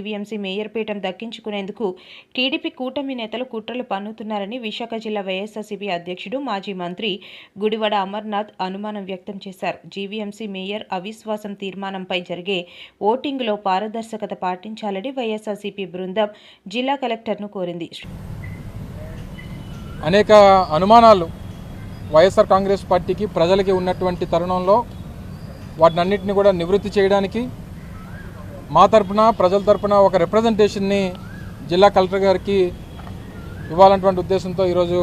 GVMC mayor పీఠం దక్కించుకునేందుకు TDP కూటమి నేతలు కుట్రలు పన్నుతున్నారని విశాఖ జిల్లా వైఎస్ఆర్సీపీ అధ్యక్షుడు మాజీ మంత్రి గుడివాడ అమర్నాథ్ అనుమానం వ్యక్తం చేశారు. జీవీఎంసీ మేయర్ అవిశ్వాసం తీర్మానంపై జరిగే ఓటింగ్లో పారదర్శకత పాటించాలని వైఎస్ఆర్సీపీ బృందం జిల్లా కలెక్టర్ను కోరింది. అనేక అనుమానాలు వైఎస్ఆర్ కాంగ్రెస్ పార్టీకి ప్రజలకి ఉన్నటువంటి తరుణంలో వాటినన్నింటినీ కూడా నివృత్తి చేయడానికి మా తరపున ప్రజల తరపున ఒక రిప్రజెంటేషన్ని జిల్లా కలెక్టర్ గారికి ఇవ్వాలన్నటువంటి ఉద్దేశంతో ఈరోజు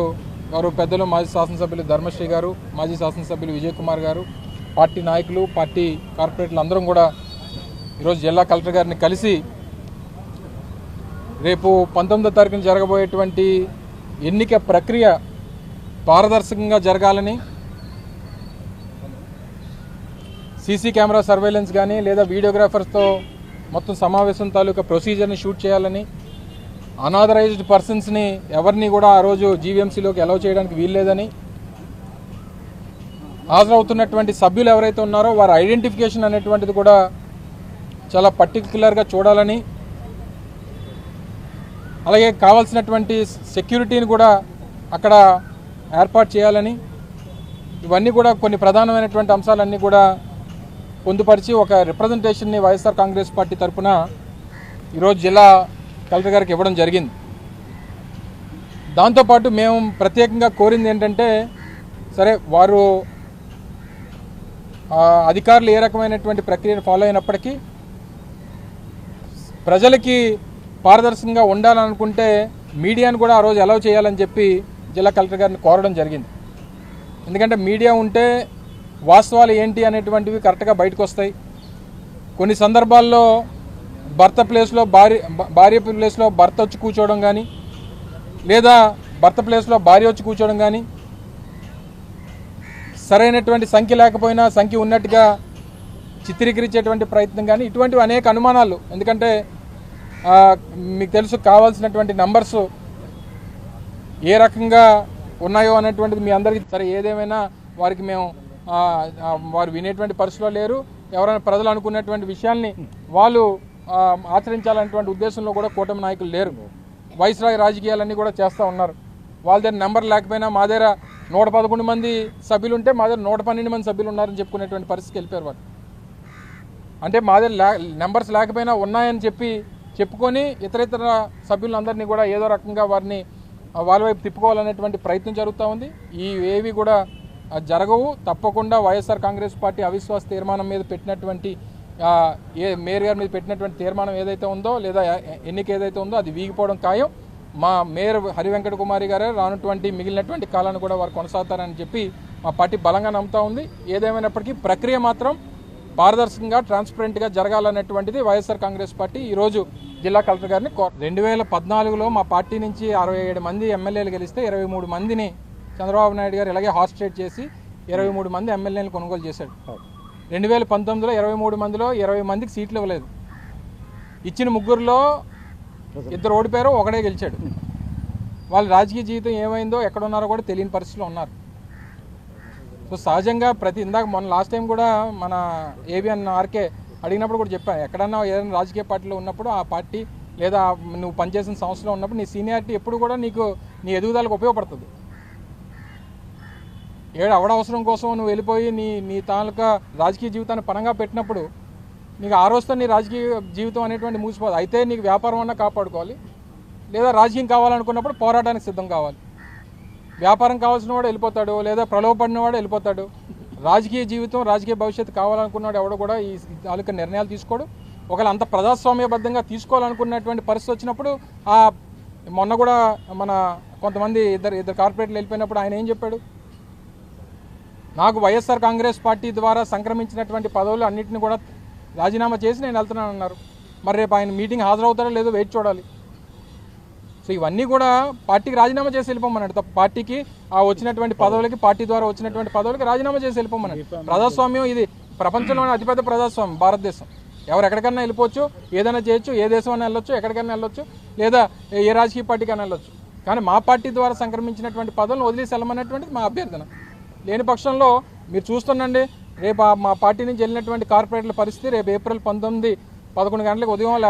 గౌరవ పెద్దలు మాజీ శాసనసభ్యులు ధర్మశ్రీ గారు, మాజీ శాసనసభ్యులు విజయ్ కుమార్ గారు, పార్టీ నాయకులు, పార్టీ కార్పొరేటర్లు అందరం కూడా ఈరోజు జిల్లా కలెక్టర్ గారిని కలిసి రేపు 19వ తారీఖున జరగబోయేటువంటి ఎన్నిక ప్రక్రియ పారదర్శకంగా జరగాలని, సీసీ కెమెరా సర్వేలెన్స్ కానీ లేదా వీడియోగ్రాఫర్స్తో మొత్తం సమావేశం తాలూకా ప్రొసీజర్ని షూట్ చేయాలని, అనాథరైజ్డ్ పర్సన్స్ని ఎవరిని కూడా ఆ రోజు జీవీఎంసీలోకి అలౌ చేయడానికి వీల్లేదని, హాజరవుతున్నటువంటి సభ్యులు ఎవరైతే ఉన్నారో వారి ఐడెంటిఫికేషన్ అనేటువంటిది కూడా చాలా పర్టిక్యులర్గా చూడాలని, అలాగే కావాల్సినటువంటి సెక్యూరిటీని కూడా అక్కడ ఏర్పాటు చేయాలని, ఇవన్నీ కూడా కొన్ని ప్రధానమైనటువంటి అంశాలన్నీ కూడా పొందుపరిచి ఒక రిప్రజెంటేషన్ని వైఎస్ఆర్ కాంగ్రెస్ పార్టీ తరఫున ఈరోజు జిల్లా కలెక్టర్ గారికి ఇవ్వడం జరిగింది. దాంతోపాటు మేము ప్రత్యేకంగా కోరింది ఏంటంటే, సరే వారు అధికారులు ఏ రకమైనటువంటి ప్రక్రియను ఫాలో అయినప్పటికీ ప్రజలకి పారదర్శకంగా ఉండాలనుకుంటే మీడియాను కూడా ఆ రోజు అలౌ చేయాలని చెప్పి జిల్లా కలెక్టర్ గారిని కోరడం జరిగింది. ఎందుకంటే మీడియా ఉంటే వాస్తవాలు ఏంటి అనేటువంటివి కరెక్ట్గా బయటకు వస్తాయి. కొన్ని సందర్భాల్లో భర్త ప్లేస్లో భార్య ప్లేస్లో భర్త వచ్చి కూర్చోవడం కానీ, లేదా భర్త ప్లేస్లో భార్య వచ్చి కూర్చోవడం కానీ, సరైనటువంటి సంఖ్య లేకపోయినా సంఖ్య ఉన్నట్టుగా చిత్రీకరించేటువంటి ప్రయత్నం కానీ, ఇటువంటివి అనేక అనుమానాలు. ఎందుకంటే మీకు తెలుసు కావాల్సినటువంటి నంబర్స్ ఏ రకంగా ఉన్నాయో అనేటువంటిది మీ అందరికీ సరే. ఏదేమైనా వారికి మేము వారు వినేటువంటి పరిస్థితిలో లేరు. ఎవరైనా ప్రజలు అనుకున్నటువంటి విషయాల్ని వాళ్ళు ఆచరించాలనేటువంటి ఉద్దేశంలో కూడా కూటమి నాయకులు లేరు. వైస్రాయ్ రాజకీయాలన్నీ కూడా చేస్తూ ఉన్నారు. వాళ్ళ దగ్గర నెంబర్ లేకపోయినా మా దగ్గర 111 మంది సభ్యులు ఉంటే మా దగ్గర 112 మంది సభ్యులు ఉన్నారని చెప్పుకునేటువంటి పరిస్థితికి వెళ్ళిపోయారు వాళ్ళు. అంటే మా దగ్గర నెంబర్స్ లేకపోయినా ఉన్నాయని చెప్పుకొని ఇతర సభ్యులందరినీ కూడా ఏదో రకంగా వారిని వాళ్ళ వైపు తిప్పుకోవాలనేటువంటి ప్రయత్నం జరుగుతూ ఉంది. ఏవి కూడా జరగవు. తప్పకుండా వైఎస్ఆర్ కాంగ్రెస్ పార్టీ అవిశ్వాస తీర్మానం మీద పెట్టినటువంటి మేయర్ గారి మీద పెట్టినటువంటి తీర్మానం ఏదైతే ఉందో లేదా ఎన్నిక ఏదైతే ఉందో అది వీగిపోవడం ఖాయం. మా మేయర్ హరివెంకట కుమారి గారే రానటువంటి మిగిలినటువంటి కాలాన్ని కూడా వారు కొనసాగుతారని చెప్పి మా పార్టీ బలంగా నమ్ముతా ఉంది. ఏదేమైనప్పటికీ ప్రక్రియ మాత్రం పారదర్శకంగా ట్రాన్స్పరెంట్గా జరగాలనేటువంటిది వైఎస్ఆర్ కాంగ్రెస్ పార్టీ ఈరోజు జిల్లా కలెక్టర్ గారిని 2014లో మా పార్టీ నుంచి 67 మంది ఎమ్మెల్యేలు గెలిస్తే 23 మందిని చంద్రబాబు నాయుడు గారు ఇలాగే హాస్టేట్ చేసి 23 మంది ఎమ్మెల్యేలు కొనుగోలు చేశాడు. 2019లో 23 మందిలో 20 మందికి సీట్లు ఇవ్వలేదు. ఇచ్చిన ముగ్గురులో 2 ఓడిపోయారు, ఒకడే గెలిచాడు. వాళ్ళ రాజకీయ జీవితం ఏమైందో ఎక్కడున్నారో కూడా తెలియని పరిస్థితిలో ఉన్నారు. సో సహజంగా ఇందాక మొన్న లాస్ట్ టైం కూడా మన ఏబిఎన్ ఆర్కే అడిగినప్పుడు కూడా చెప్పాను, ఎక్కడన్నా ఏదైనా రాజకీయ పార్టీలో ఉన్నప్పుడు ఆ పార్టీ లేదా నువ్వు పనిచేసిన సంస్థలో ఉన్నప్పుడు నీ సీనియారిటీ ఎప్పుడు కూడా నీకు నీ ఎదుగుదలకు ఉపయోగపడుతుంది. అవసరం కోసం నువ్వు వెళ్ళిపోయి నీ తాలూకా రాజకీయ జీవితాన్ని పనంగా పెట్టినప్పుడు నీకు ఆ రోజుతో నీ రాజకీయ జీవితం అనేటువంటి మూసిపోదు. అయితే నీకు వ్యాపారం అన్నా కాపాడుకోవాలి, లేదా రాజకీయం కావాలనుకున్నప్పుడు పోరాటానికి సిద్ధం కావాలి. వ్యాపారం కావాల్సిన వాడు వెళ్ళిపోతాడు, లేదా ప్రలోభపడిన వాడు వెళ్ళిపోతాడు. రాజకీయ జీవితం రాజకీయ భవిష్యత్తు కావాలనుకున్నాడు ఎవడో కూడా ఈ తాలూకా నిర్ణయాలు తీసుకోడు. ఒకవేళ అంత ప్రజాస్వామ్యబద్ధంగా తీసుకోవాలనుకున్నటువంటి పరిస్థితి వచ్చినప్పుడు మొన్న కూడా మన కొంతమంది ఇద్దరు కార్పొరేట్లు వెళ్ళిపోయినప్పుడు ఆయన ఏం చెప్పాడు, నాకు వైఎస్ఆర్ కాంగ్రెస్ పార్టీ ద్వారా సంక్రమించినటువంటి పదవులు అన్నింటినీ కూడా రాజీనామా చేసి నేను వెళ్తున్నాను అన్నారు. మరి రేపు ఆయన మీటింగ్ హాజరవుతారో లేదో వెయిట్ చూడాలి. సో ఇవన్నీ కూడా పార్టీకి రాజీనామా చేసి వెళ్ళిపోమన్నాడు. తప్ప పార్టీకి వచ్చినటువంటి పదవులకి, పార్టీ ద్వారా వచ్చినటువంటి పదవులకి రాజీనామా చేసి వెళ్ళిపోమన్నాడు. ప్రజాస్వామ్యం ఇది ప్రపంచంలోనే అతిపెద్ద ప్రజాస్వామ్యం భారతదేశం. ఎవరు ఎక్కడికన్నా వెళ్ళిపోవచ్చు, ఏదైనా చేయొచ్చు, ఏ దేశం అయినా వెళ్ళొచ్చు, ఎక్కడికైనా వెళ్ళొచ్చు, లేదా ఏ రాజకీయ పార్టీకైనా వెళ్ళొచ్చు. కానీ మా పార్టీ ద్వారా సంక్రమించినటువంటి పదవులను వదిలేసి వెళ్ళమన్నటువంటిది మా అభ్యర్థన. లేని పక్షంలో మీరు చూస్తుండండి, రేపు మా పార్టీ నుంచి వెళ్ళినటువంటి కార్పొరేట్ల పరిస్థితి రేపు ఏప్రిల్ 19, 11 గంటలకు ఉదయం లేకపోతే